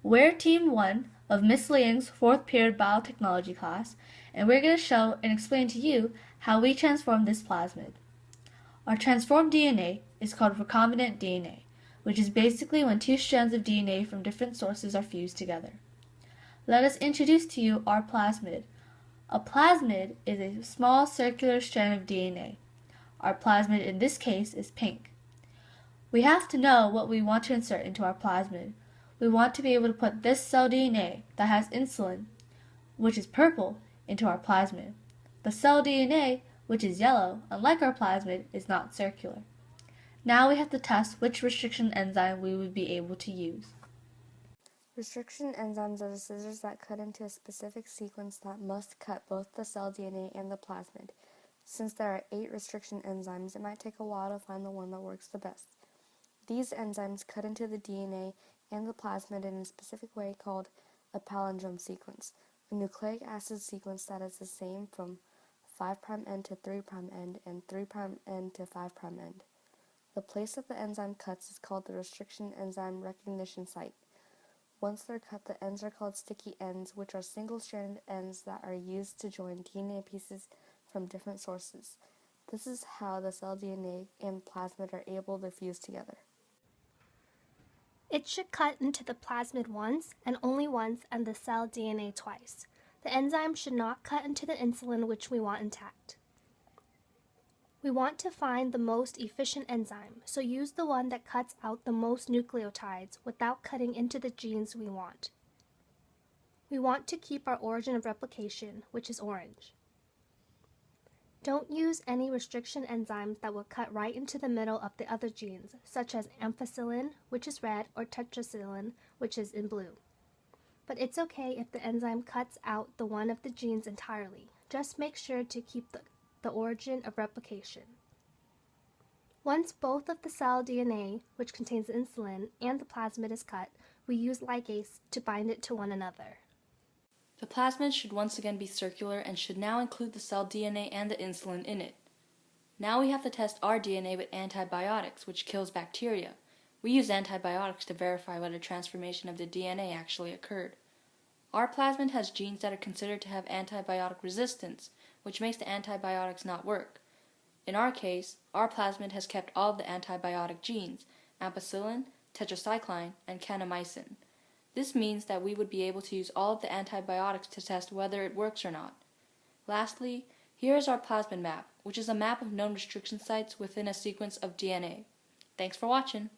We're Team 1 of Miss Liang's 4th period biotechnology class, and we're going to show and explain to you how we transform this plasmid. Our transformed DNA is called recombinant DNA, which is basically when two strands of DNA from different sources are fused together. Let us introduce to you our plasmid. A plasmid is a small circular strand of DNA. Our plasmid in this case is pink. We have to know what we want to insert into our plasmid. We want to be able to put this cell DNA that has insulin, which is purple, into our plasmid. The cell DNA, which is yellow, unlike our plasmid, is not circular. Now we have to test which restriction enzyme we would be able to use. Restriction enzymes are the scissors that cut into a specific sequence that must cut both the cell DNA and the plasmid. Since there are 8 restriction enzymes, it might take a while to find the one that works the best. These enzymes cut into the DNA and the plasmid in a specific way called a palindrome sequence, a nucleic acid sequence that is the same from 5' end to 3' end and 3' end to 5' end. The place that the enzyme cuts is called the restriction enzyme recognition site. Once they're cut, the ends are called sticky ends, which are single-stranded ends that are used to join DNA pieces from different sources. This is how the cell DNA and plasmid are able to fuse together. It should cut into the plasmid once and only once and the cell DNA twice. The enzyme should not cut into the insulin, which we want intact. We want to find the most efficient enzyme, so use the one that cuts out the most nucleotides without cutting into the genes we want. We want to keep our origin of replication, which is orange. Don't use any restriction enzymes that will cut right into the middle of the other genes, such as ampicillin, which is red, or tetracycline, which is in blue. But it's okay if the enzyme cuts out the one of the genes entirely. Just make sure to keep the origin of replication. Once both of the cell DNA, which contains insulin, and the plasmid is cut, we use ligase to bind it to one another. The plasmid should once again be circular and should now include the cell DNA and the insulin in it. Now we have to test our DNA with antibiotics, which kills bacteria. We use antibiotics to verify whether transformation of the DNA actually occurred. Our plasmid has genes that are considered to have antibiotic resistance, which makes the antibiotics not work. In our case, our plasmid has kept all of the antibiotic genes, ampicillin, tetracycline, and kanamycin. This means that we would be able to use all of the antibiotics to test whether it works or not. Lastly, here is our plasmid map, which is a map of known restriction sites within a sequence of DNA. Thanks for watching.